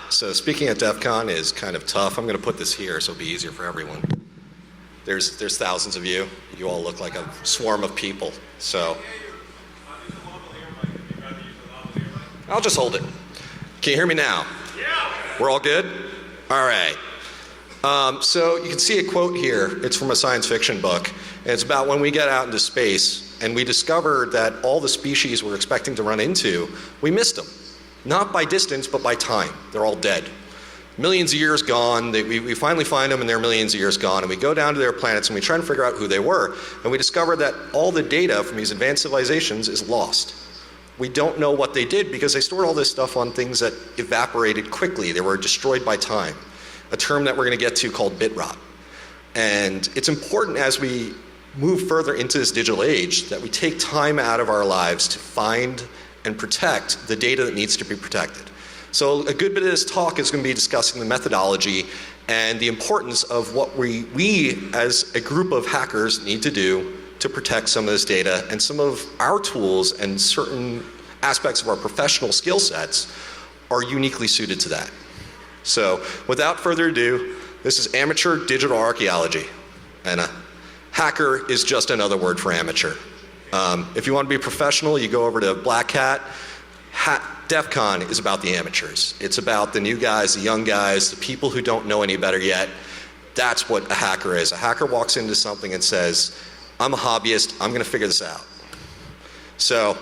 So speaking at DEF CON is kind of tough. I'm going to put this here so it'll be easier for everyone. There's thousands of you. You all look like a swarm of people. So I'll just hold it. Can you hear me now? Yeah. We're all good? All right. So you can see a quote here. It's from a science fiction book. And it's about when we get out into space and we discover that all the species we're expecting to run into, we missed them. Not by distance, but by time. They're all dead. Millions of years gone. We finally find them and they're millions of years gone. And we go down to their planets and we try to figure out who they were. And we discover that all the data from these advanced civilizations is lost. We don't know what they did because they stored all this stuff on things that evaporated quickly. They were destroyed by time. A term that we're going to get to called bit rot. And it's important as we move further into this digital age that we take time out of our lives to find and protect the data that needs to be protected. So a good bit of this talk is going to be discussing the methodology and the importance of what we as a group of hackers need to do to protect some of this data, and some of our tools and certain aspects of our professional skill sets are uniquely suited to that. So without further ado, this is amateur digital archaeology. And a hacker is just another word for amateur. If you want to be professional, you go over to Black Hat. DEF CON is about the amateurs. It's about the new guys, the young guys, the people who don't know any better yet. That's what a hacker is. A hacker walks into something and says, I'm a hobbyist, I'm going to figure this out. So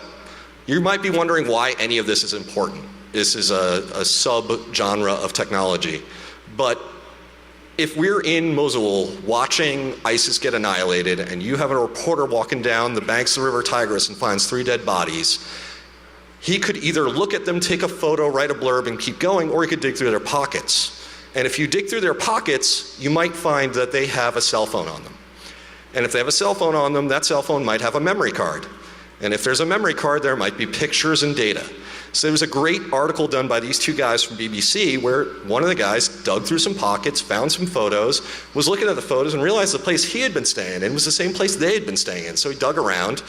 you might be wondering why any of this is important. This is a sub-genre of technology. But if we're in Mosul watching ISIS get annihilated and you have a reporter walking down the banks of the River Tigris and finds 3 dead bodies, he could either look at them, take a photo, write a blurb and keep going, or he could dig through their pockets. And if you dig through their pockets, you might find that they have a cell phone on them. And if they have a cell phone on them, that cell phone might have a memory card. And if there's a memory card, there might be pictures and data. So there was a great article done by these 2 guys from BBC where one of the guys dug through some pockets, found some photos, was looking at the photos and realized the place he had been staying in was the same place they had been staying in. So he dug around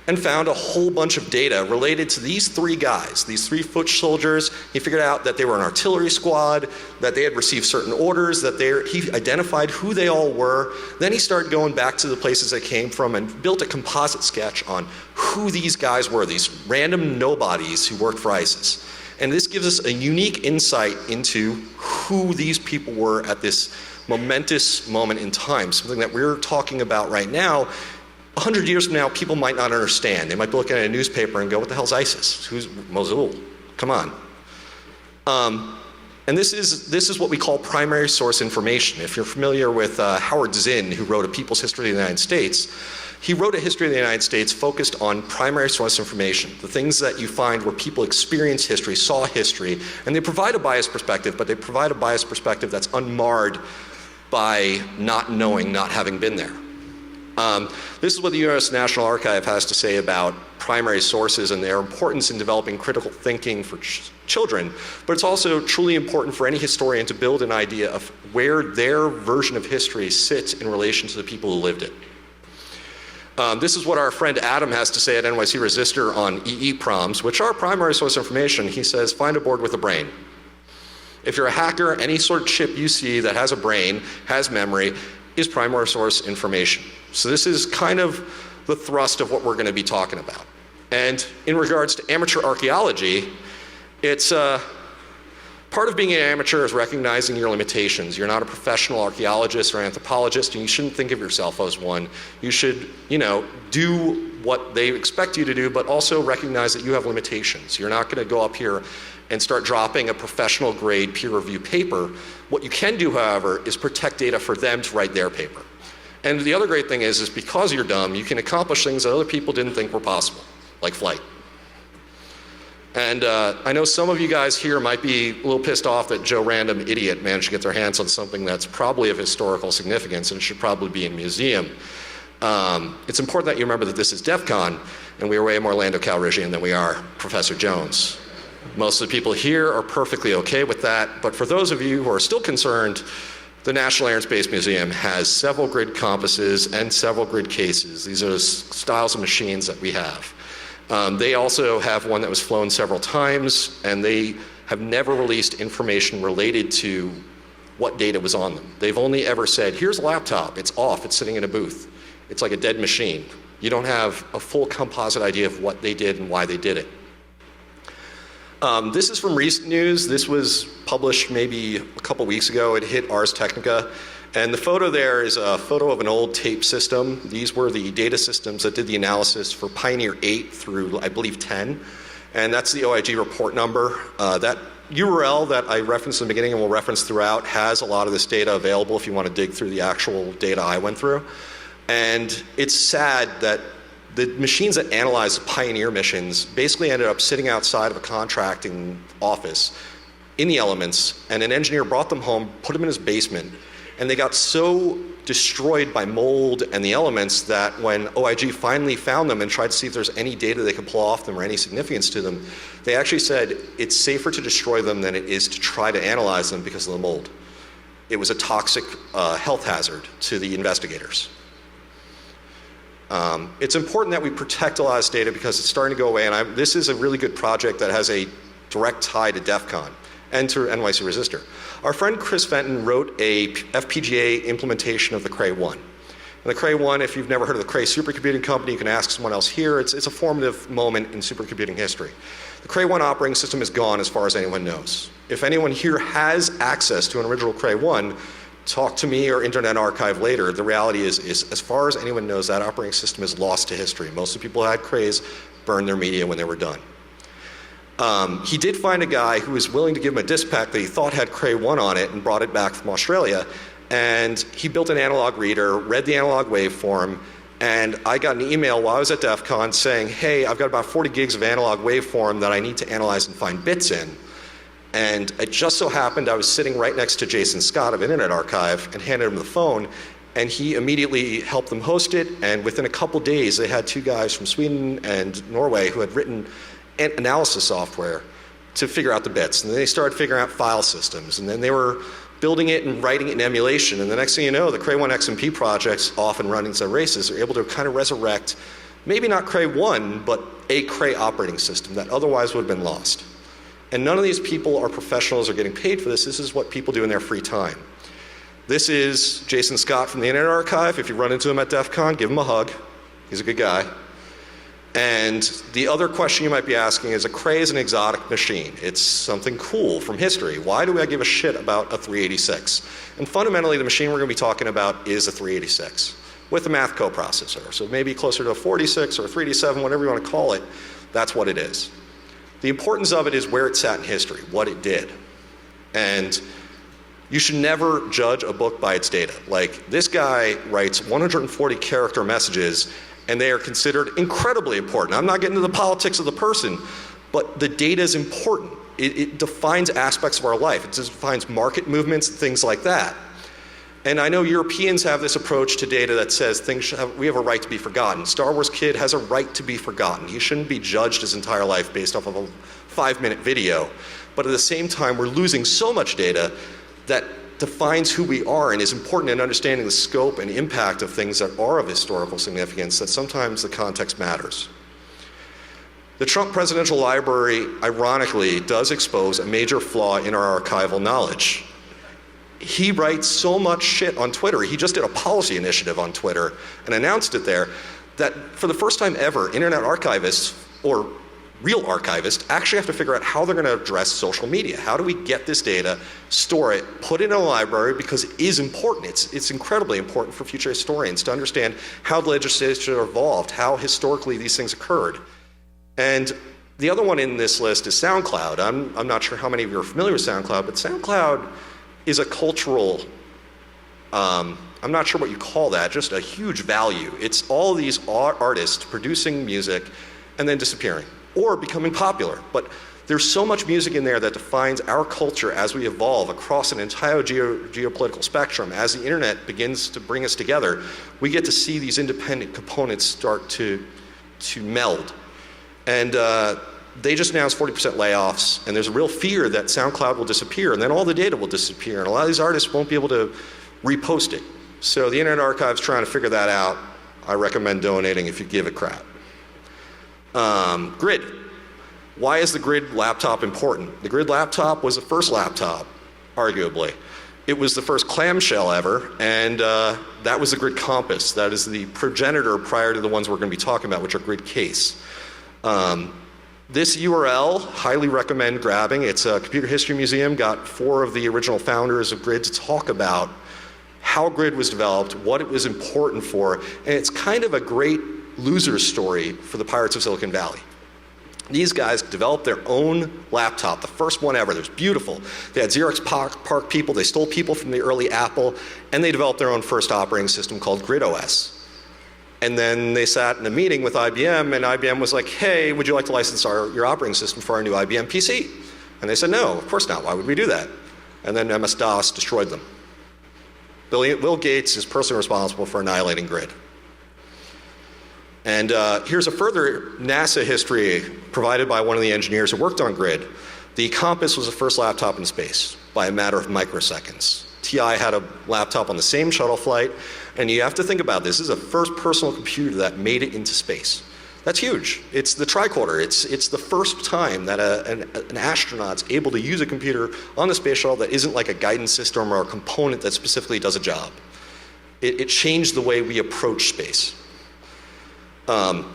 and found a whole bunch of data related to these 3 guys, these 3 foot soldiers. He figured out that they were an artillery squad, that they had received certain orders, that he identified who they all were. Then he started going back to the places they came from and built a composite sketch on who these guys were, these random nobodies who worked for ISIS. And this gives us a unique insight into who these people were at this momentous moment in time, something that we're talking about right now. 100 years from now, people might not understand. They might be looking at a newspaper and go, what the hell's ISIS? Who's Mosul? Come on. And this is what we call primary source information. If you're familiar with Howard Zinn, who wrote A People's History of the United States, he wrote a history of the United States focused on primary source information, the things that you find where people experience history, saw history, and they provide a biased perspective, but they provide a biased perspective that's unmarred by not knowing, not having been there. This is what the U.S. National Archive has to say about primary sources and their importance in developing critical thinking for children, but it's also truly important for any historian to build an idea of where their version of history sits in relation to the people who lived it. This is what our friend Adam has to say at NYC Resistor on EEPROMs, which are primary source information. He says, find a board with a brain. If you're a hacker, any sort of chip you see that has a brain, has memory, is primary source information. So this is kind of the thrust of what we're going to be talking about. And in regards to amateur archaeology, it's part of being an amateur is recognizing your limitations. You're not a professional archaeologist or anthropologist, and you shouldn't think of yourself as one. You should, do what they expect you to do, but also recognize that you have limitations. You're not going to go up here and start dropping a professional grade peer review paper. What you can do, however, is protect data for them to write their paper. And the other great thing is because you're dumb, you can accomplish things that other people didn't think were possible, like flight. And I know some of you guys here might be a little pissed off that Joe Random Idiot managed to get their hands on something that's probably of historical significance and should probably be in a museum. It's important that you remember that this is DEF CON, and we are way more Lando Calrissian than we are Professor Jones. Most of the people here are perfectly okay with that, but for those of you who are still concerned, the National Air and Space Museum has several grid compasses and several grid cases. These are the styles of machines that we have. They also have one that was flown several times, and they have never released information related to what data was on them. They've only ever said, here's a laptop, it's off, it's sitting in a booth. It's like a dead machine. You don't have a full composite idea of what they did and why they did it. This is from recent news. This was published maybe a couple weeks ago. It hit Ars Technica. And the photo there is a photo of an old tape system. These were the data systems that did the analysis for Pioneer 8 through, I believe, 10. And that's the OIG report number. That URL that I referenced in the beginning and will reference throughout has a lot of this data available if you want to dig through the actual data I went through. And it's sad that the machines that analyzed the Pioneer missions basically ended up sitting outside of a contracting office in the elements, and an engineer brought them home, put them in his basement, and they got so destroyed by mold and the elements that when OIG finally found them and tried to see if there's any data they could pull off them or any significance to them, they actually said it's safer to destroy them than it is to try to analyze them because of the mold. It was a toxic health hazard to the investigators. It's important that we protect a lot of this data because it's starting to go away, and this is a really good project that has a direct tie to DEF CON and to NYC Resistor. Our friend Chris Fenton wrote a FPGA implementation of the Cray-1. And the Cray-1, if you've never heard of the Cray supercomputing company, you can ask someone else here. It's a formative moment in supercomputing history. The Cray-1 operating system is gone as far as anyone knows. If anyone here has access to an original Cray-1, talk to me or Internet Archive later. The reality is as far as anyone knows, that operating system is lost to history. Most of the people who had Crays burned their media when they were done. He did find a guy who was willing to give him a disk pack that he thought had Cray-1 on it and brought it back from Australia. And he built an analog reader, read the analog waveform, and I got an email while I was at DEF CON saying, hey, I've got about 40 gigs of analog waveform that I need to analyze and find bits in. And it just so happened I was sitting right next to Jason Scott of Internet Archive and handed him the phone, and he immediately helped them host it, and within a couple days they had two guys from Sweden and Norway who had written analysis software to figure out the bits. And then they started figuring out file systems, and then they were building it and writing it in emulation, and the next thing you know, the Cray-1 XMP project's off and running some races. They're able to kind of resurrect, maybe not Cray-1, but a Cray operating system that otherwise would have been lost. And none of these people are professionals or getting paid for this. This is what people do in their free time. This is Jason Scott from the Internet Archive. If you run into him at DEF CON, give him a hug. He's a good guy. And the other question you might be asking is, a Cray is an exotic machine. It's something cool from history. Why do I give a shit about a 386? And fundamentally, the machine we're going to be talking about is a 386 with a math coprocessor. So maybe closer to a 46 or a 387, whatever you want to call it, that's what it is. The importance of it is where it sat in history, what it did. And you should never judge a book by its data. Like, this guy writes 140 character messages, and they are considered incredibly important. I'm not getting into the politics of the person, but the data is important. It defines aspects of our life. It defines market movements and things like that. And I know Europeans have this approach to data that says we have a right to be forgotten. Star Wars Kid has a right to be forgotten. He shouldn't be judged his entire life based off of a 5-minute video. But at the same time, we're losing so much data that defines who we are and is important in understanding the scope and impact of things that are of historical significance, that sometimes the context matters. The Trump Presidential Library, ironically, does expose a major flaw in our archival knowledge. He writes so much shit on Twitter. He just did a policy initiative on Twitter and announced it there, that for the first time ever, Internet archivists, or real archivists, actually have to figure out how they're going to address social media. How do we get this data, store it, put it in a library, because it is important. It's incredibly important for future historians to understand how the legislation evolved, how historically these things occurred. And the other one in this list is SoundCloud. I'm not sure how many of you are familiar with SoundCloud, but SoundCloud is a cultural, I'm not sure what you call that, just a huge value. It's all these artists producing music and then disappearing or becoming popular. But there's so much music in there that defines our culture as we evolve across an entire geopolitical spectrum. As the internet begins to bring us together, we get to see these independent components start to meld. And they just announced 40% layoffs, and there's a real fear that SoundCloud will disappear, and then all the data will disappear, and a lot of these artists won't be able to repost it. So the Internet Archive's trying to figure that out. I recommend donating if you give a crap. Grid. Why is the Grid laptop important? The Grid laptop was the first laptop, arguably. It was the first clamshell ever, and that was the Grid Compass. That is the progenitor prior to the ones we're going to be talking about, which are Grid Case. This URL, highly recommend grabbing. It's a Computer History Museum, got 4 of the original founders of Grid to talk about how Grid was developed, what it was important for, and it's kind of a great loser story for the Pirates of Silicon Valley. These guys developed their own laptop, the first one ever. It was beautiful. They had Xerox PARC people, they stole people from the early Apple, and they developed their own first operating system called Grid OS. And then they sat in a meeting with IBM, and IBM was like, hey, would you like to license your operating system for our new IBM PC? And they said, no, of course not. Why would we do that? And then MS-DOS destroyed them. Bill Gates is personally responsible for annihilating Grid. And here's a further NASA history provided by one of the engineers who worked on Grid. The Compass was the first laptop in space by a matter of microseconds. TI had a laptop on the same shuttle flight, and you have to think about this. This is a first personal computer that made it into space. That's huge. It's the tricorder. It's the first time that an astronaut's able to use a computer on the space shuttle that isn't like a guidance system or a component that specifically does a job. It changed the way we approach space.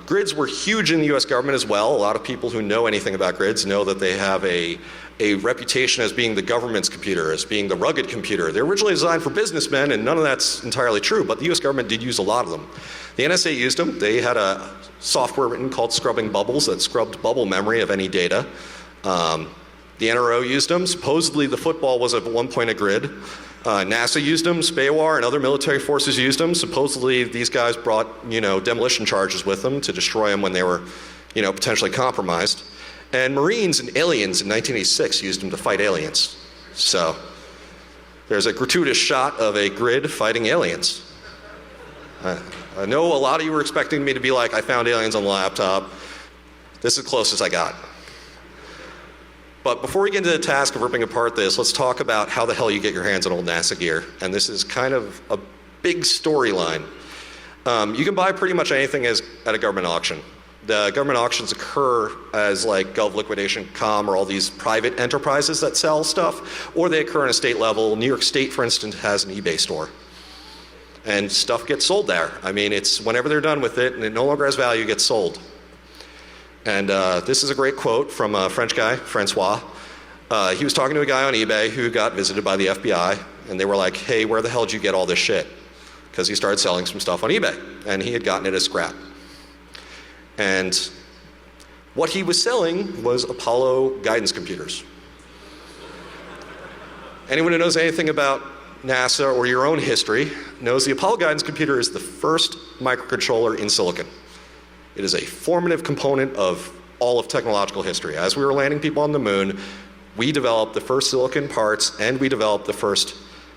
Grids were huge in the US government as well. A lot of people who know anything about grids know that they have a reputation as being the government's computer, as being the rugged computer. They're originally designed for businessmen, and none of that's entirely true, but the US government did use a lot of them. The NSA used them. They had a software written called Scrubbing Bubbles that scrubbed bubble memory of any data. The NRO used them. Supposedly the football was at one point a grid. NASA used them, SPAWAR and other military forces used them. Supposedly these guys brought, demolition charges with them to destroy them when they were, potentially compromised. And Marines and aliens in 1986 used them to fight aliens. So there's a gratuitous shot of a grid fighting aliens. I know a lot of you were expecting me to be like, I found aliens on the laptop. This is the closest I got. But before we get into the task of ripping apart this, let's talk about how the hell you get your hands on old NASA gear. And this is kind of a big storyline. You can buy pretty much anything at a government auction. The government auctions occur as like GovLiquidation.com or all these private enterprises that sell stuff, or they occur on a state level. New York State, for instance, has an eBay store. And stuff gets sold there. I mean, it's whenever they're done with it and it no longer has value, it gets sold. And this is a great quote from a French guy, Francois. He was talking to a guy on eBay who got visited by the FBI, and they were like, hey, where the hell did you get all this shit? Because he started selling some stuff on eBay, and he had gotten it as scrap. And what he was selling was Apollo guidance computers. Anyone who knows anything about NASA or your own history knows the Apollo guidance computer is the first microcontroller in silicon. It is a formative component of all of technological history. As we were landing people on the moon, we developed the first silicon parts and we developed the first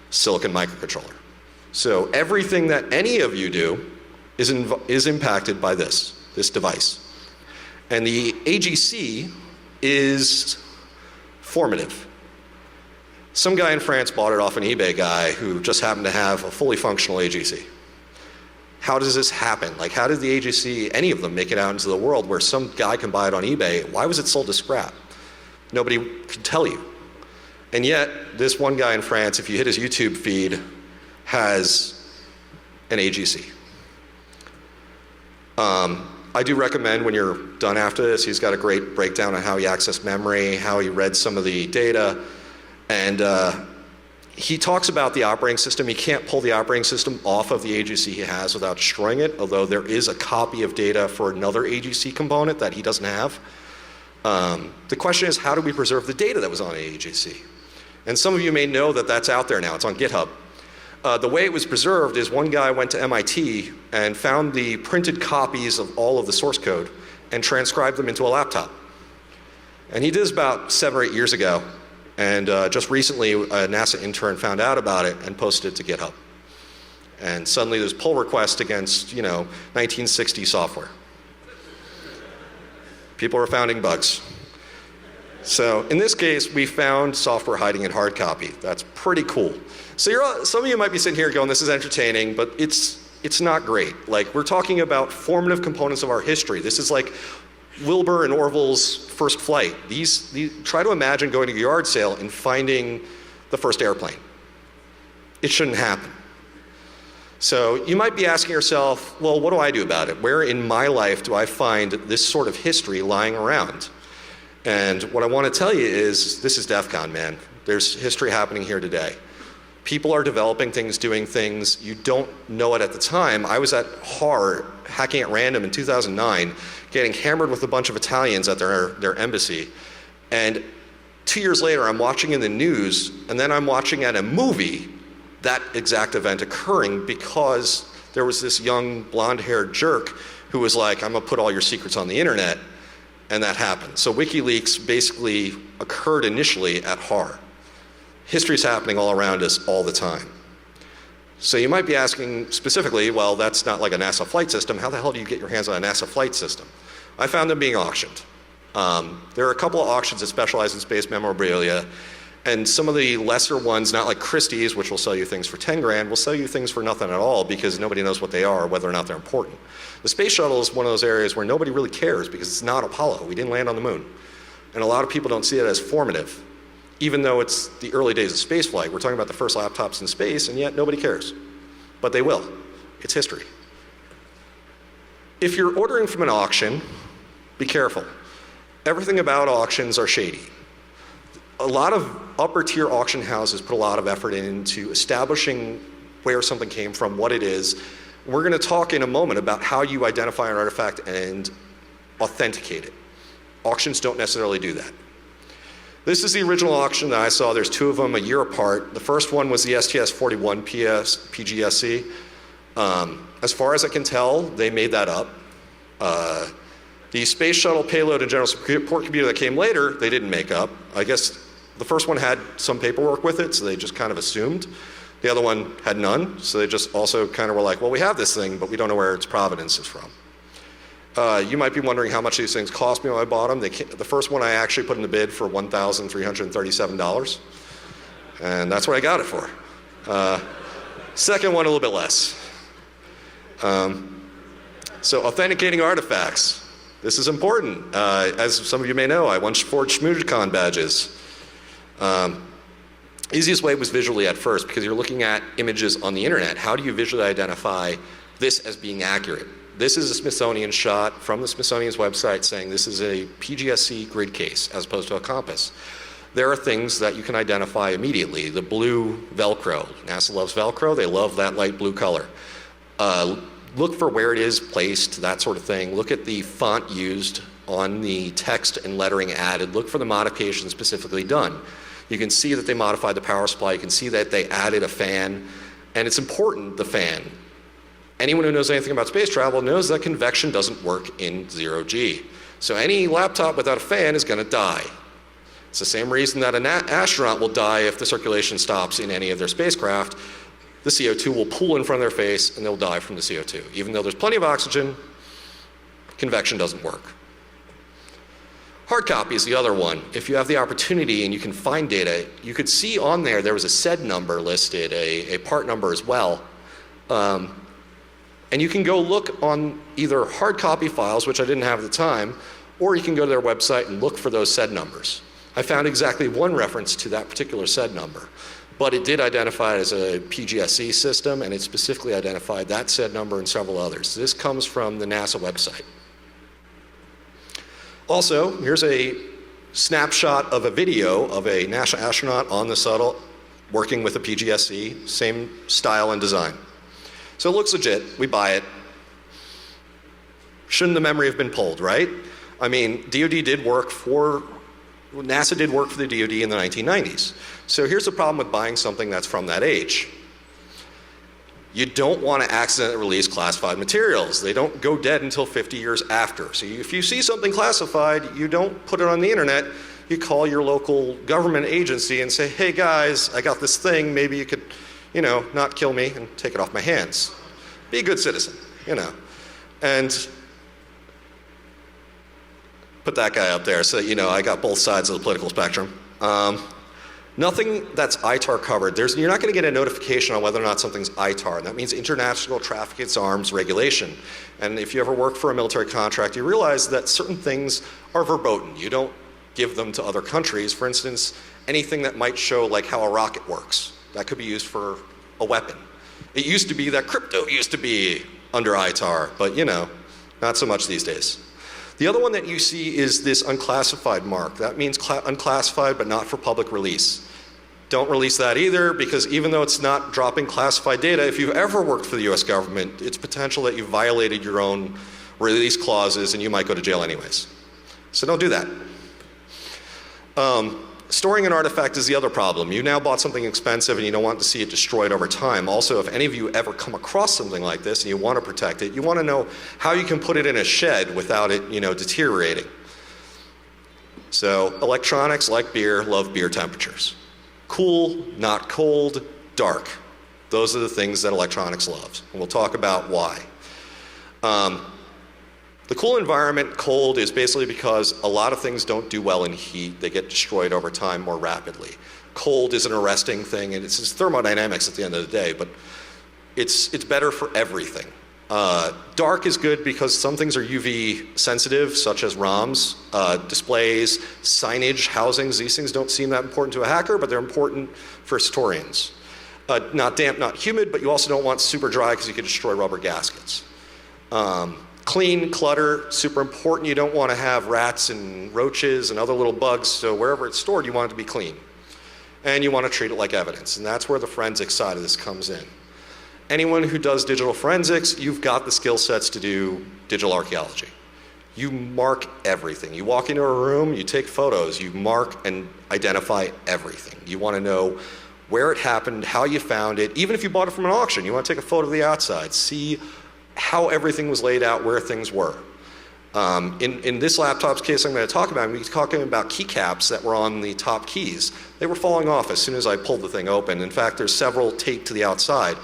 silicon microcontroller. So everything that any of you do is impacted by this device. And the AGC is formative. Some guy in France bought it off an eBay guy who just happened to have a fully functional AGC. How does this happen? Like, how did the AGC, any of them, make it out into the world where some guy can buy it on eBay? Why was it sold as scrap? Nobody could tell you. And yet, this one guy in France, if you hit his YouTube feed, has an AGC. I do recommend when you're done after this, he's got a great breakdown on how he accessed memory, how he read some of the data, and he talks about the operating system. He can't pull the operating system off of the AGC he has without destroying it, although there is a copy of data for another AGC component that he doesn't have. The question is, how do we preserve the data that was on the AGC? And some of you may know that that's out there now. It's on GitHub. The way it was preserved is one guy went to MIT and found the printed copies of all of the source code and transcribed them into a laptop. And he did this about 7 or 8 years ago. And just recently, a NASA intern found out about it and posted it to GitHub. And suddenly there's pull requests against, 1960 software. People are finding bugs. So in this case, we found software hiding in hard copy. That's pretty cool. So some of you might be sitting here going, this is entertaining, but it's not great. Like, we're talking about formative components of our history. This is like, Wilbur and Orville's first flight. Try to imagine going to a yard sale and finding the first airplane. It shouldn't happen. So you might be asking yourself, well, what do I do about it? Where in my life do I find this sort of history lying around? And what I want to tell you is, this is DEF CON, man. There's history happening here today. People are developing things, doing things. You don't know it at the time. I was at HAR, hacking at random in 2009, getting hammered with a bunch of Italians at their embassy. And 2 years later, I'm watching in the news, and then I'm watching at a movie that exact event occurring because there was this young blonde-haired jerk who was like, I'm gonna put all your secrets on the internet, and that happened. So WikiLeaks basically occurred initially at HAR. History's happening all around us all the time. So you might be asking specifically, well, that's not like a NASA flight system. How the hell do you get your hands on a NASA flight system? I found them being auctioned. There are a couple of auctions that specialize in space memorabilia, and some of the lesser ones, not like Christie's, which will sell you things for 10 grand, will sell you things for nothing at all because nobody knows what they are, whether or not they're important. The space shuttle is one of those areas where nobody really cares because it's not Apollo. We didn't land on the moon. And a lot of people don't see it as formative, even though it's the early days of space flight. We're talking about the first laptops in space, and yet nobody cares. But they will. It's history. If you're ordering from an auction, be careful. Everything about auctions are shady. A lot of upper tier auction houses put a lot of effort into establishing where something came from, what it is. We're going to talk in a moment about how you identify an artifact and authenticate it. Auctions don't necessarily do that. This is the original auction that I saw. There's two of them a year apart. The first one was the STS-41 PGSC. As far as I can tell, they made that up. The Space Shuttle Payload and General Support Computer that came later, they didn't make up. I guess the first one had some paperwork with it, so they just kind of assumed. The other one had none, so they just also kind of were like, well, we have this thing, but we don't know where its provenance is from. You might be wondering how much these things cost me when I bought them. The first one I actually put in the bid for $1,337, and that's what I got it for. Second one, a little bit less. So authenticating artifacts. This is important. As some of you may know, I once forged SmoochCon badges. Easiest way was visually at first because you're looking at images on the internet. How do you visually identify this as being accurate? This is a Smithsonian shot from the Smithsonian's website saying this is a PGSC grid case as opposed to a compass. There are things that you can identify immediately. The blue Velcro. NASA loves Velcro. They love that light blue color. Look for where it is placed, that sort of thing. Look at the font used on the text and lettering added. Look for the modifications specifically done. You can see that they modified the power supply. You can see that they added a fan. And it's important, the fan. Anyone who knows anything about space travel knows that convection doesn't work in 0G. So any laptop without a fan is going to die. It's the same reason that an astronaut will die if the circulation stops in any of their spacecraft. The CO2 will pool in front of their face and they'll die from the CO2. Even though there's plenty of oxygen, convection doesn't work. Hard copy is the other one. If you have the opportunity and you can find data, you could see on there was a SED number listed, a part number as well. And you can go look on either hard copy files, which I didn't have at the time, or you can go to their website and look for those SED numbers. I found exactly one reference to that particular SED number, but it did identify it as a PGSC system, and it specifically identified that SED number and several others. This comes from the NASA website. Also, here's a snapshot of a video of a NASA astronaut on the shuttle working with a PGSC, same style and design. So it looks legit, we buy it. Shouldn't the memory have been pulled, right? I mean, NASA did work for the DoD in the 1990s. So here's the problem with buying something that's from that age. You don't want to accidentally release classified materials. They don't go dead until 50 years after. So if you see something classified, you don't put it on the internet. You call your local government agency and say, hey guys, I got this thing, maybe you could, not kill me and take it off my hands. Be a good citizen, And put that guy up there so that I got both sides of the political spectrum. Nothing that's ITAR covered. You're not going to get a notification on whether or not something's ITAR, and that means International Traffic in Arms Regulation. And if you ever work for a military contract, you realize that certain things are verboten. You don't give them to other countries. For instance, anything that might show like how a rocket works. That could be used for a weapon. It used to be that crypto used to be under ITAR, but not so much these days. The other one that you see is this unclassified mark. That means unclassified but not for public release. Don't release that either, because even though it's not dropping classified data, if you've ever worked for the US government, it's potential that you violated your own release clauses and you might go to jail anyways. So don't do that. Storing an artifact is the other problem. You now bought something expensive and you don't want to see it destroyed over time. Also, if any of you ever come across something like this and you want to protect it, you want to know how you can put it in a shed without it, deteriorating. So electronics, like beer, love beer temperatures. Cool, not cold, dark. Those are the things that electronics loves, and we'll talk about why. The cool environment, cold, is basically because a lot of things don't do well in heat. They get destroyed over time more rapidly. Cold is an arresting thing, and it's just thermodynamics at the end of the day, but it's better for everything. Dark is good because some things are UV sensitive, such as ROMs, displays, signage, housings. These things don't seem that important to a hacker, but they're important for historians. Not damp, not humid, but you also don't want super dry because you could destroy rubber gaskets. Clean, clutter, super important. You don't want to have rats and roaches and other little bugs, so wherever it's stored, you want it to be clean. And you want to treat it like evidence, and that's where the forensic side of this comes in. Anyone who does digital forensics, you've got the skill sets to do digital archaeology. You mark everything. You walk into a room, you take photos, you mark and identify everything. You want to know where it happened, how you found it. Even if you bought it from an auction, you want to take a photo of the outside, see how everything was laid out, where things were. In this laptop's case I'm going to talk about, we're talking about keycaps that were on the top keys. They were falling off as soon as I pulled the thing open. In fact, there's several taped to the outside.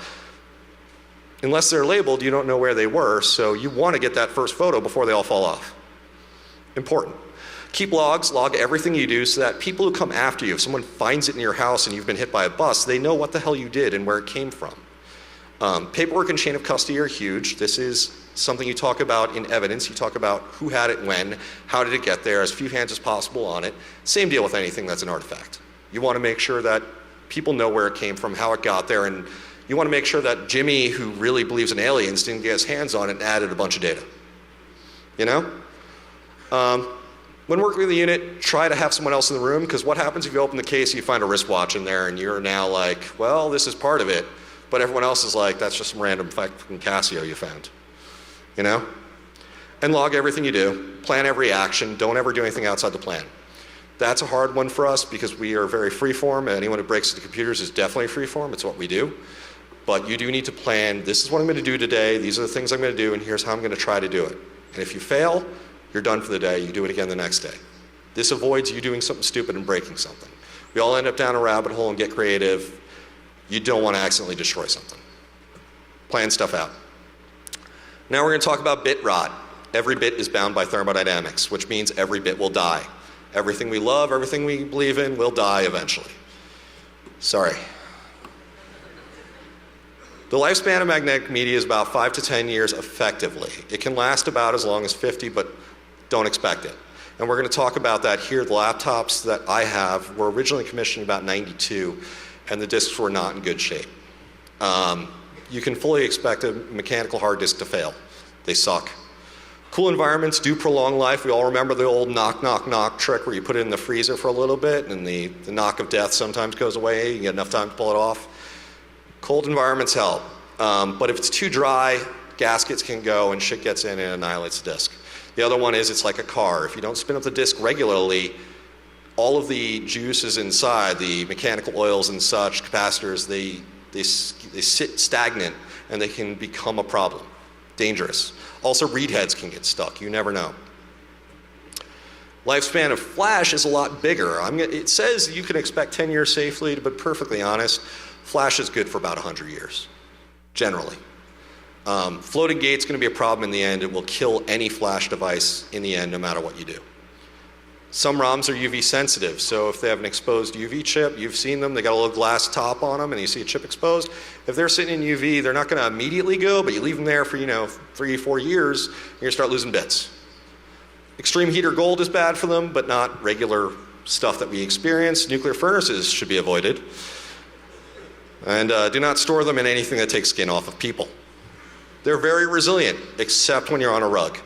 Unless they're labeled, you don't know where they were, so you want to get that first photo before they all fall off. Important. Keep logs, log everything you do so that people who come after you, if someone finds it in your house and you've been hit by a bus, they know what the hell you did and where it came from. Paperwork and chain of custody are huge. This is something you talk about in evidence. You talk about who had it when, how did it get there, as few hands as possible on it. Same deal with anything that's an artifact. You want to make sure that people know where it came from, how it got there, and you want to make sure that Jimmy, who really believes in aliens, didn't get his hands on it and added a bunch of data. When working with the unit, try to have someone else in the room, because what happens if you open the case and you find a wristwatch in there and you're now like, well, this is part of it. But everyone else is like, that's just some random fucking Casio you found, And log everything you do, plan every action, don't ever do anything outside the plan. That's a hard one for us because we are very freeform. Anyone who breaks into computers is definitely freeform, it's what we do. But you do need to plan, this is what I'm going to do today, these are the things I'm going to do, and here's how I'm going to try to do it. And if you fail, you're done for the day, you do it again the next day. This avoids you doing something stupid and breaking something. We all end up down a rabbit hole and get creative. You don't want to accidentally destroy something. Plan stuff out. Now we're going to talk about bit rot. Every bit is bound by thermodynamics, which means every bit will die. Everything we love, everything we believe in will die eventually. Sorry. The lifespan of magnetic media is about 5 to 10 years effectively. It can last about as long as 50, but don't expect it. And we're going to talk about that here. The laptops that I have were originally commissioned about 92, and the disks were not in good shape. You can fully expect a mechanical hard disk to fail. They suck. Cool environments do prolong life. We all remember the old knock, knock, knock trick where you put it in the freezer for a little bit and the knock of death sometimes goes away. You get enough time to pull it off. Cold environments help. But if it's too dry, gaskets can go and shit gets in and annihilates the disk. The other one is it's like a car. If you don't spin up the disk regularly, all of the juices inside, the mechanical oils and such, capacitors, they sit stagnant and they can become a problem. Dangerous. Also, read heads can get stuck. You never know. Lifespan of flash is a lot bigger. It says you can expect 10 years safely, to be perfectly honest. Flash is good for about 100 years, generally. Floating gate's going to be a problem in the end. It will kill any flash device in the end, no matter what you do. Some ROMs are UV sensitive, so if they have an exposed UV chip, you've seen them, they got a little glass top on them and you see a chip exposed. If they're sitting in UV, they're not gonna immediately go, but you leave them there for 3-4 years, you're gonna start losing bits. Extreme heat or gold is bad for them, but not regular stuff that we experience. Nuclear furnaces should be avoided. And do not store them in anything that takes skin off of people. They're very resilient, except when you're on a rug.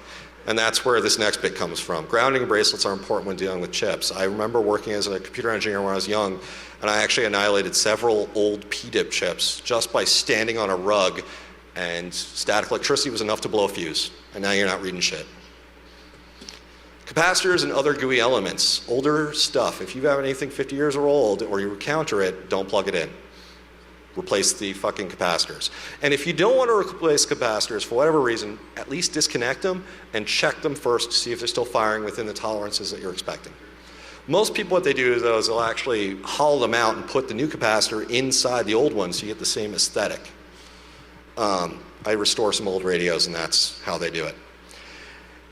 And that's where this next bit comes from. Grounding bracelets are important when dealing with chips. I remember working as a computer engineer when I was young, and I actually annihilated several old PDIP chips just by standing on a rug, and static electricity was enough to blow a fuse. And now you're not reading shit. Capacitors and other GUI elements, older stuff. If you have anything 50 years or old, or you encounter it, don't plug it in. Replace the fucking capacitors. And if you don't want to replace capacitors for whatever reason, at least disconnect them and check them first to see if they're still firing within the tolerances that you're expecting. Most people, what they do though is they'll actually hollow them out and put the new capacitor inside the old one so you get the same aesthetic. I restore some old radios and that's how they do it.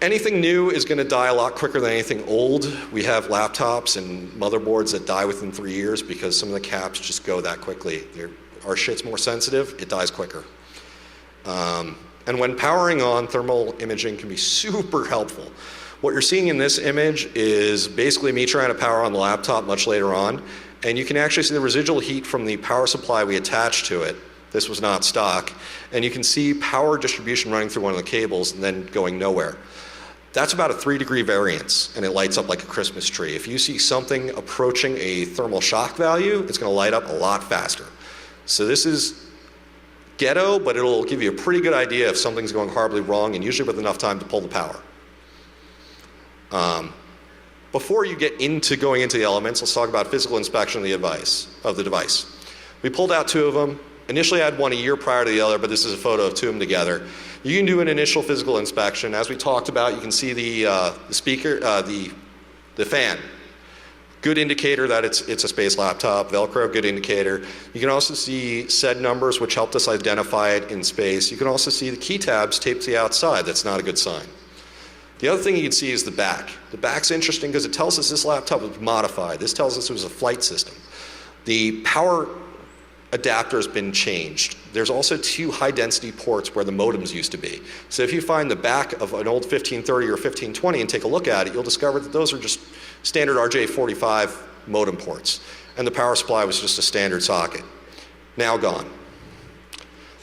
Anything new is going to die a lot quicker than anything old. We have laptops and motherboards that die within 3 years because some of the caps just go that quickly. Our shit's more sensitive, it dies quicker. And when powering on, thermal imaging can be super helpful. What you're seeing in this image is basically me trying to power on the laptop much later on, and you can actually see the residual heat from the power supply we attached to it. This was not stock. And you can see power distribution running through one of the cables and then going nowhere. That's about a 3-degree variance, and it lights up like a Christmas tree. If you see something approaching a thermal shock value, it's going to light up a lot faster. So this is ghetto, but it'll give you a pretty good idea if something's going horribly wrong, and usually with enough time to pull the power. Before you get into going into the elements, let's talk about physical inspection of the device. We pulled out 2 of them. Initially I had one a year prior to the other, but this is a photo of 2 of them together. You can do an initial physical inspection. As we talked about, you can see the speaker, the fan. Good indicator that it's a space laptop. Velcro, good indicator. You can also see SED numbers, which helped us identify it in space. You can also see the key tabs taped to the outside. That's not a good sign. The other thing you can see is the back. The back's interesting because it tells us this laptop was modified. This tells us it was a flight system. The power adapter has been changed. There's also 2 high-density ports where the modems used to be. So if you find the back of an old 1530 or 1520 and take a look at it, you'll discover that those are just standard RJ45 modem ports. And the power supply was just a standard socket. Now gone.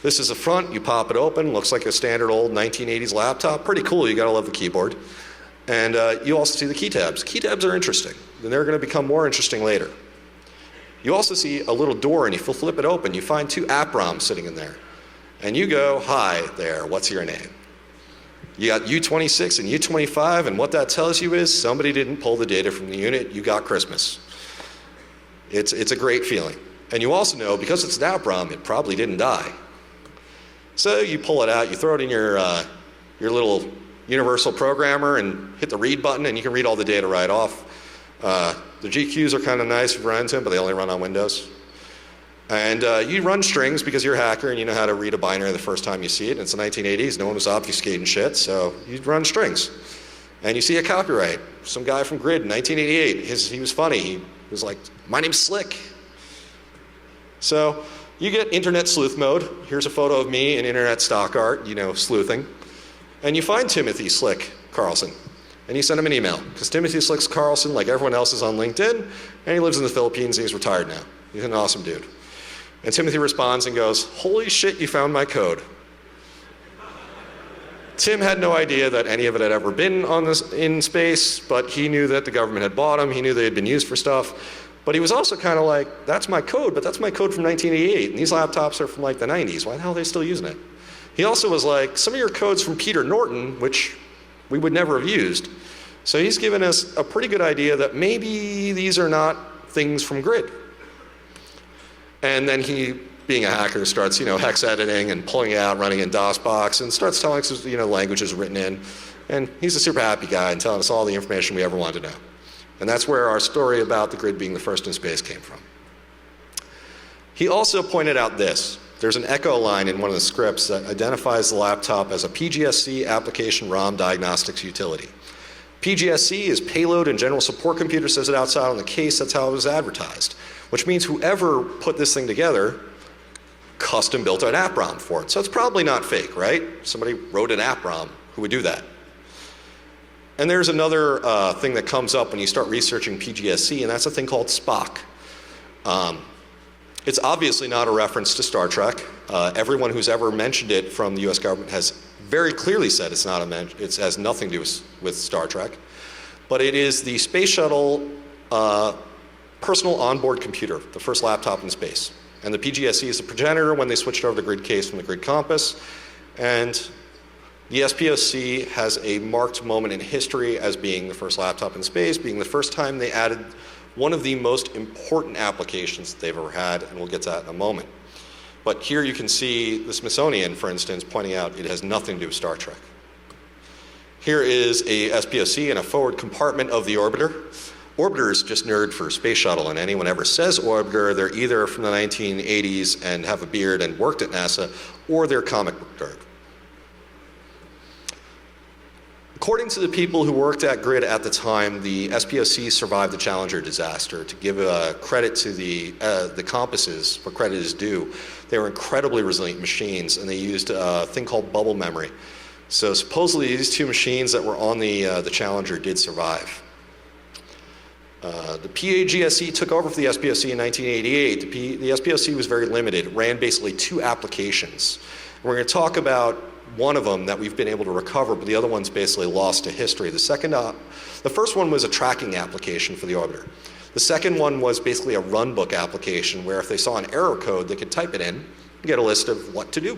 This is the front. You pop it open. Looks like a standard old 1980s laptop. Pretty cool. You gotta love the keyboard. And you also see the key tabs. Key tabs are interesting. And they're gonna become more interesting later. You also see a little door, and if you flip it open, you find 2 app ROMs sitting in there. And you go, hi there, what's your name? You got U26 and U25, and what that tells you is somebody didn't pull the data from the unit, you got Christmas. It's a great feeling. And you also know, because it's an app ROM, it probably didn't die. So you pull it out, you throw it in your little universal programmer and hit the read button, and you can read all the data right off. The GQs are kind of nice if you run into them, but they only run on Windows. And you run strings because you're a hacker and you know how to read a binary the first time you see it. And it's the 1980s, no one was obfuscating shit, so you run strings. And you see a copyright. Some guy from Grid in 1988, he was funny. He was like, my name's Slick. So you get internet sleuth mode. Here's a photo of me in internet stock art, sleuthing. And you find Timothy Slick Carlson. And you send him an email, because Timothy Slick Carlson, like everyone else, is on LinkedIn, and he lives in the Philippines, and he's retired now. He's an awesome dude. And Timothy responds and goes, holy shit, you found my code. Tim had no idea that any of it had ever been in space, but he knew that the government had bought them, he knew they had been used for stuff. But he was also kind of like, that's my code, but that's my code from 1988, and these laptops are from like the 90s. Why the hell are they still using it? He also was like, some of your code's from Peter Norton, which we would never have used. So he's given us a pretty good idea that maybe these are not things from Grid. And then he, being a hacker, starts hex editing and pulling it out, running in DOSBox, and starts telling us languages written in. And he's a super happy guy and telling us all the information we ever wanted to know. And that's where our story about the Grid being the first in space came from. He also pointed out this. There's an echo line in one of the scripts that identifies the laptop as a PGSC application ROM diagnostics utility. PGSC is Payload and General Support Computer, says it outside on the case. That's how it was advertised, which means whoever put this thing together custom built an app ROM for it. So it's probably not fake, right? Somebody wrote an app ROM. Who would do that? And there's another thing that comes up when you start researching PGSC, and that's a thing called Spock. It's obviously not a reference to Star Trek. Everyone who's ever mentioned it from the US government has very clearly said it has nothing to do with Star Trek. But it is the Space Shuttle personal onboard computer, the first laptop in space. And the PGSC is the progenitor when they switched over the grid case from the grid compass. And the SPOC has a marked moment in history as being the first laptop in space, being the first time they added one of the most important applications that they've ever had, and we'll get to that in a moment. But here you can see the Smithsonian, for instance, pointing out it has nothing to do with Star Trek. Here is a SPOC in a forward compartment of the orbiter. Orbiter is just nerd for space shuttle, and anyone ever says orbiter, they're either from the 1980s and have a beard and worked at NASA, or they're comic book nerd. According to the people who worked at Grid at the time, the SPOC survived the Challenger disaster. To give credit to the compasses, where credit is due, they were incredibly resilient machines, and they used a thing called bubble memory. So supposedly these two machines that were on the Challenger did survive. The PAGSC took over for the SPOC in 1988. The SPOC was very limited. It ran basically two applications. We're going to talk about one of them that we've been able to recover, but the other one's basically lost to history. The first one was a tracking application for the orbiter. The second one was basically a runbook application where if they saw an error code, they could type it in and get a list of what to do.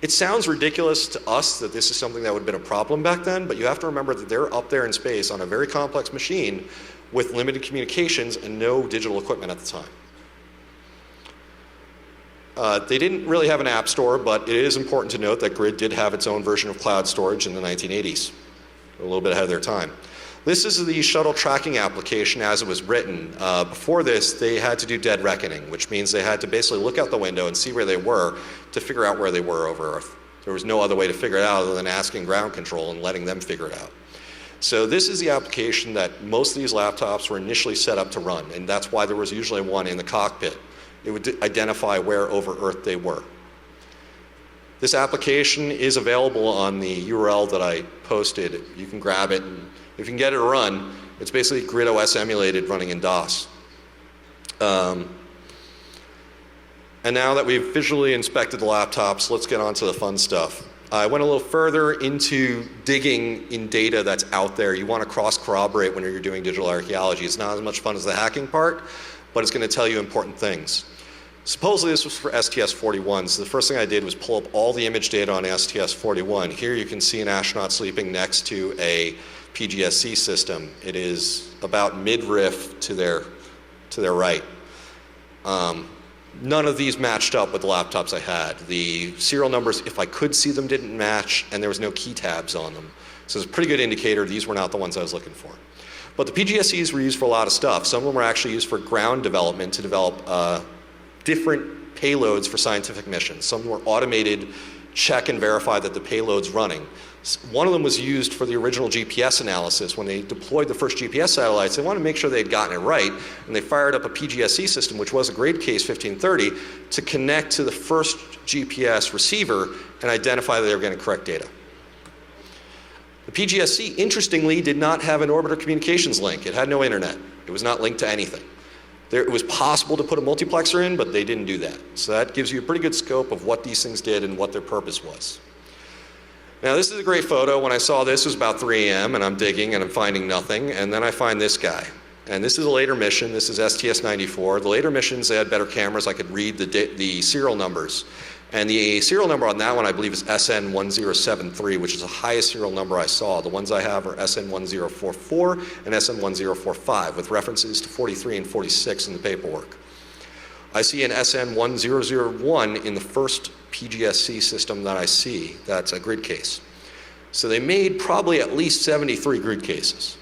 It sounds ridiculous to us that this is something that would have been a problem back then, but you have to remember that they're up there in space on a very complex machine with limited communications and no digital equipment at the time. They didn't really have an app store, but it is important to note that Grid did have its own version of cloud storage in the 1980s, a little bit ahead of their time. This is the shuttle tracking application as it was written. Before this, they had to do dead reckoning, which means they had to basically look out the window and see where they were to figure out where they were over Earth. There was no other way to figure it out other than asking ground control and letting them figure it out. So this is the application that most of these laptops were initially set up to run, and that's why there was usually one in the cockpit. It would identify where over Earth they were. This application is available on the URL that I posted. You can grab it, and if you can get it to run, it's basically Grid OS emulated running in DOS. And now that we've visually inspected the laptops, let's get on to the fun stuff. I went a little further into digging in data that's out there. You want to cross-corroborate when you're doing digital archaeology. It's not as much fun as the hacking part, but it's going to tell you important things. Supposedly this was for STS-41, so the first thing I did was pull up all the image data on STS-41. Here you can see an astronaut sleeping next to a PGSC system. It is about mid-riff to their right. None of these matched up with the laptops I had. The serial numbers, if I could see them, didn't match, and there was no key tabs on them. So it's a pretty good indicator these were not the ones I was looking for. But the PGSCs were used for a lot of stuff. Some of them were actually used for ground development to develop different payloads for scientific missions. Some were automated, check and verify that the payload's running. One of them was used for the original GPS analysis. When they deployed the first GPS satellites, they wanted to make sure they'd gotten it right, and they fired up a PGSC system, which was a grid case 1530, to connect to the first GPS receiver and identify that they were getting correct data. The PGSC, interestingly, did not have an orbiter communications link. It had no internet. It was not linked to anything. It was possible to put a multiplexer in, but they didn't do that. So that gives you a pretty good scope of what these things did and what their purpose was. Now this is a great photo. When I saw this, it was about 3 a.m. and I'm digging and I'm finding nothing, and then I find this guy. And this is a later mission. This is STS-94. The later missions, they had better cameras. I could read the serial numbers. And the serial number on that one, I believe, is SN1073, which is the highest serial number I saw. The ones I have are SN1044 and SN1045, with references to 43 and 46 in the paperwork. I see an SN1001 in the first PGSC system that I see. That's a grid case. So they made probably at least 73 grid cases.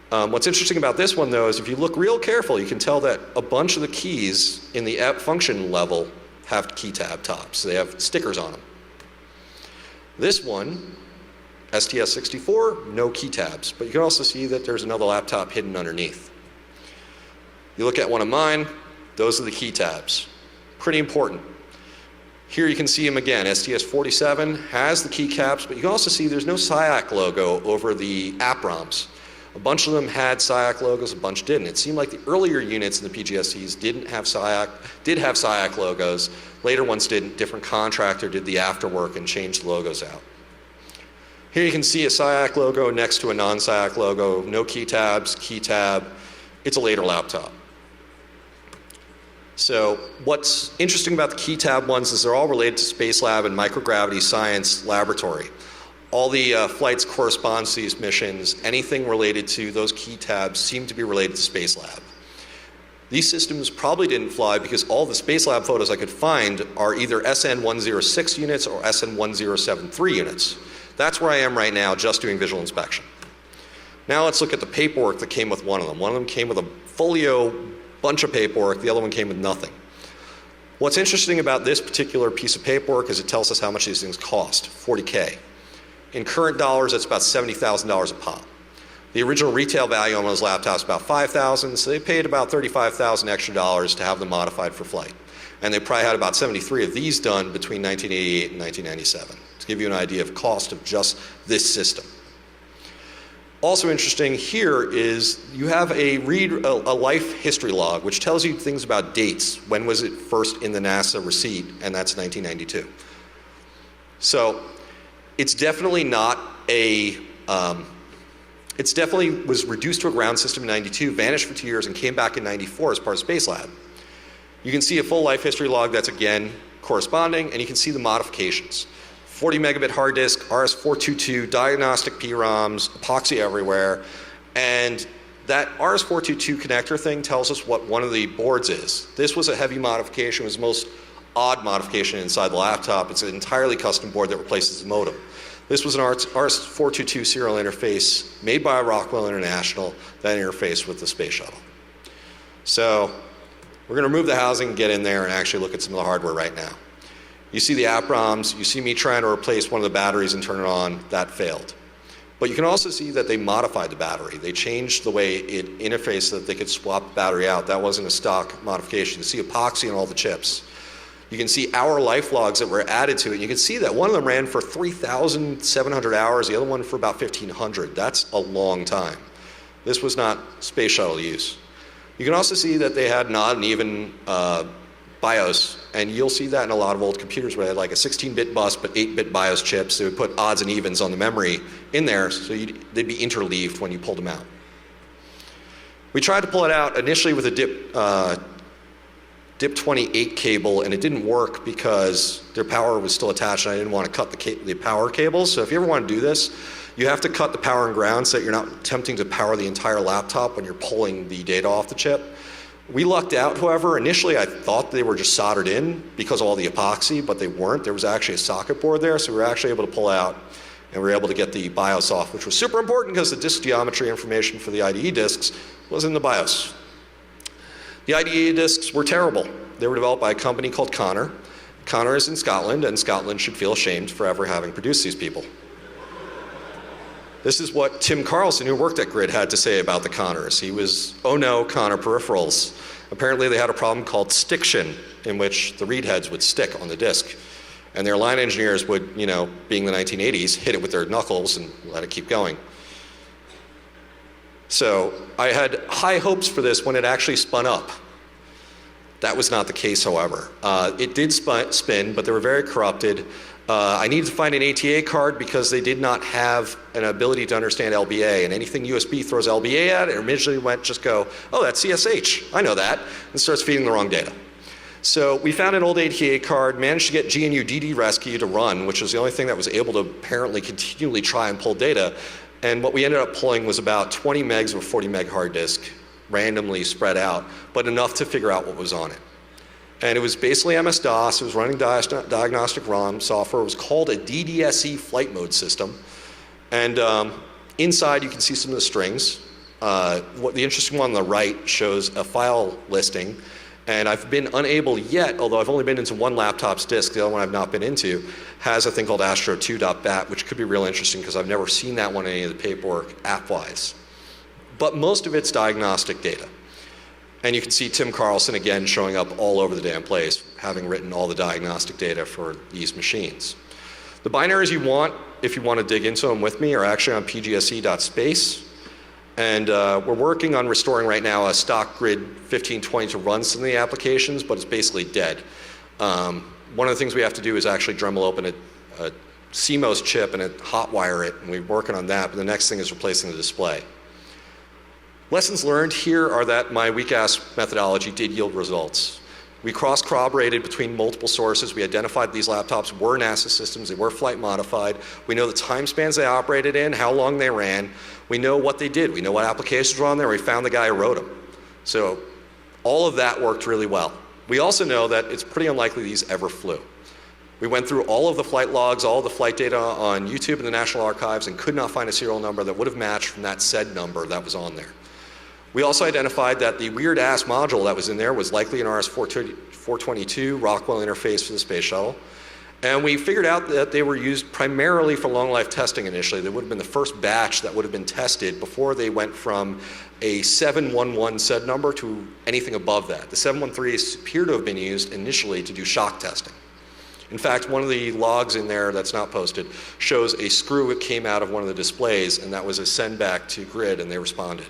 What's interesting about this one, though, is if you look real careful, you can tell that a bunch of the keys in the function level have key tab tops. They have stickers on them. This one STS-64, no key tabs. But you can also see that there's another laptop hidden underneath. You look at one of mine, those are the key tabs. Pretty important. Here you can see them again. STS-47 has the keycaps, but you can also see there's no SIAC logo over the app ROMs. A bunch of them had SIAC logos, a bunch didn't. It seemed like the earlier units in the PGSCs did have SIAC logos. Later ones didn't. Different contractor did the afterwork and changed the logos out. Here you can see a SIAC logo next to a non-SIAC logo. No key tabs, key tab. It's a later laptop. So what's interesting about the key tab ones is they're all related to Space Lab and Microgravity Science Laboratory. All the flights correspond to these missions. Anything related to those key tabs seem to be related to Space Lab. These systems probably didn't fly because all the Space Lab photos I could find are either SN106 units or SN1073 units. That's where I am right now, just doing visual inspection. Now let's look at the paperwork that came with one of them. One of them came with a folio bunch of paperwork, the other one came with nothing. What's interesting about this particular piece of paperwork is it tells us how much these things cost, 40K. In current dollars, that's about $70,000 a pop. The original retail value on those laptops is about $5,000, so they paid about $35,000 extra dollars to have them modified for flight. And they probably had about 73 of these done between 1988 and 1997, to give you an idea of cost of just this system. Also interesting here is you have a life history log, which tells you things about dates. When was it first in the NASA receipt? And that's 1992. So it's definitely not a, it's definitely was reduced to a ground system in 92, vanished for 2 years, and came back in 94 as part of Space Lab. You can see a full life history log that's again corresponding, and you can see the modifications. 40 megabit hard disk, RS-422, diagnostic PROMs, epoxy everywhere, and that RS-422 connector thing tells us what one of the boards is. This was a heavy modification, it was the most odd modification inside the laptop. It's an entirely custom board that replaces the modem. This was an RS-422 serial interface made by Rockwell International that interfaced with the space shuttle. So we're going to remove the housing, get in there, and actually look at some of the hardware right now. You see the app ROMs, you see me trying to replace one of the batteries and turn it on, that failed. But you can also see that they modified the battery. They changed the way it interfaced so that they could swap the battery out. That wasn't a stock modification. You see epoxy on all the chips. You can see hour life logs that were added to it. You can see that one of them ran for 3,700 hours, the other one for about 1,500. That's a long time. This was not space shuttle use. You can also see that they had not an even BIOS, and you'll see that in a lot of old computers where they had like a 16-bit bus but 8-bit BIOS chips. They would put odds and evens on the memory in there so they'd be interleaved when you pulled them out. We tried to pull it out initially with a DIP 28 cable, and it didn't work because their power was still attached and I didn't want to cut the power cables. So if you ever want to do this, you have to cut the power and ground so that you're not attempting to power the entire laptop when you're pulling the data off the chip. We lucked out, however. Initially, I thought they were just soldered in because of all the epoxy, but they weren't. There was actually a socket board there, so we were actually able to pull out, and we were able to get the BIOS off, which was super important because the disk geometry information for the IDE disks was in the BIOS. The IDE disks were terrible. They were developed by a company called Connor. Connor is in Scotland, and Scotland should feel ashamed for ever having produced these people. This is what Tim Carlson, who worked at Grid, had to say about the Connors. He was, oh no, Connor peripherals. Apparently they had a problem called stiction, in which the read heads would stick on the disk. And their line engineers would, you know, being the 1980s, hit it with their knuckles and let it keep going. So I had high hopes for this when it actually spun up. That was not the case, however. It did spin, but they were very corrupted. I needed to find an ATA card because they did not have an ability to understand LBA, and anything USB throws LBA at it, it immediately went, just go, oh, that's CSH, I know that, and starts feeding the wrong data. So we found an old ATA card, managed to get GNU DD Rescue to run, which was the only thing that was able to apparently continually try and pull data, and what we ended up pulling was about 20 megs of a 40 meg hard disk, randomly spread out, but enough to figure out what was on it. And it was basically MS-DOS. It was running diagnostic ROM software. It was called a DDSE flight mode system. And inside, you can see some of the strings. The interesting one on the right shows a file listing. And I've been unable yet, although I've only been into one laptop's disk, the other one I've not been into, has a thing called astro2.bat, which could be real interesting because I've never seen that one in any of the paperwork app-wise. But most of it's diagnostic data. And you can see Tim Carlson again showing up all over the damn place, having written all the diagnostic data for these machines. The binaries you want, if you want to dig into them with me, are actually on pgse.space. And we're working on restoring right now a stock grid 1520 to run some of the applications, but it's basically dead. One of the things we have to do is actually Dremel open a CMOS chip and hotwire it, and we're working on that, but the next thing is replacing the display. Lessons learned here are that my weak-ass methodology did yield results. We cross-corroborated between multiple sources. We identified these laptops were NASA systems, they were flight modified. We know the time spans they operated in, how long they ran. We know what they did. We know what applications were on there. We found the guy who wrote them. So all of that worked really well. We also know that it's pretty unlikely these ever flew. We went through all of the flight logs, all of the flight data on YouTube and the National Archives, and could not find a serial number that would have matched from that said number that was on there. We also identified that the weird-ass module that was in there was likely an RS-422 Rockwell interface for the space shuttle. And we figured out that they were used primarily for long-life testing initially. They would have been the first batch that would have been tested before they went from a 711 SED number to anything above that. The 713 appear to have been used initially to do shock testing. In fact, one of the logs in there that's not posted shows a screw that came out of one of the displays, and that was a send back to grid, and they responded.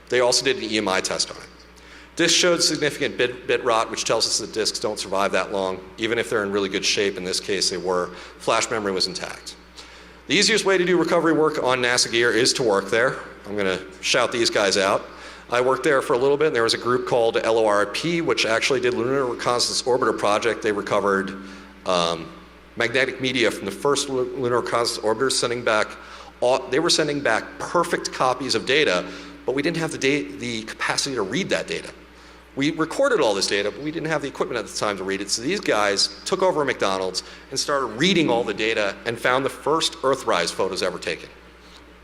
They also did an EMI test on it. This showed significant bit rot, which tells us that disks don't survive that long, even if they're in really good shape. In this case, they were. Flash memory was intact. The easiest way to do recovery work on NASA gear is to work there. I'm going to shout these guys out. I worked there for a little bit, and there was a group called LORP, which actually did Lunar Reconnaissance Orbiter project. They recovered magnetic media from the first Lunar Reconnaissance Orbiter, they were sending back perfect copies of data, but we didn't have the capacity to read that data. We recorded all this data, but we didn't have the equipment at the time to read it. So these guys took over a McDonald's and started reading all the data and found the first Earthrise photos ever taken,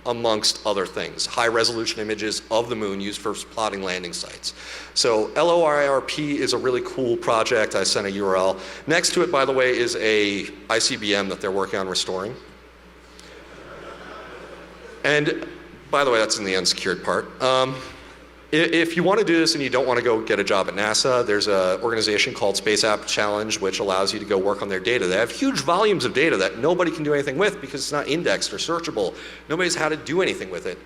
amongst other things. High-resolution images of the moon used for plotting landing sites. So LORP is a really cool project. I sent a URL. Next to it, by the way, is a ICBM that they're working on restoring. And by the way, that's in the unsecured part. If you want to do this and you don't want to go get a job at NASA, there's an organization called Space App Challenge, which allows you to go work on their data. They have huge volumes of data that nobody can do anything with because it's not indexed or searchable. Nobody's how to do anything with it.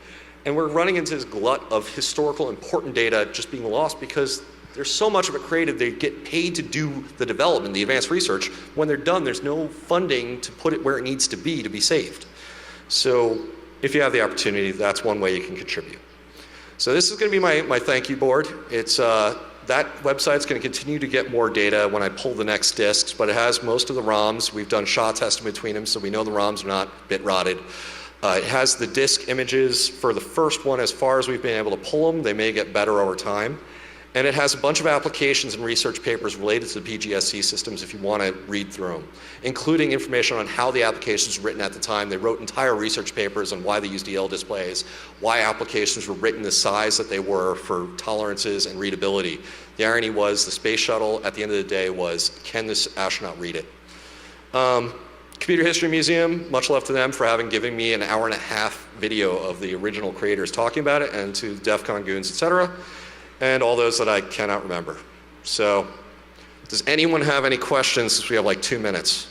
And we're running into this glut of historical important data just being lost because there's so much of it created, they get paid to do the development, the advanced research. When they're done, there's no funding to put it where it needs to be saved. So if you have the opportunity, that's one way you can contribute. So this is going to be my thank you board. It's that website's going to continue to get more data when I pull the next disks, but it has most of the ROMs. We've done SHA testing between them, so we know the ROMs are not bit rotted. It has the disk images for the first one as far as we've been able to pull them. They may get better over time. And it has a bunch of applications and research papers related to the PGSC systems if you want to read through them, including information on how the applications were written at the time. They wrote entire research papers on why they used DL displays, why applications were written the size that they were for tolerances and readability. The irony was the space shuttle at the end of the day was, can this astronaut read it? Computer History Museum, much love to them for having given me an hour-and-a-half video of the original creators talking about it, and to DEF CON goons, etc., and all those that I cannot remember. So, does anyone have any questions since we have like 2 minutes?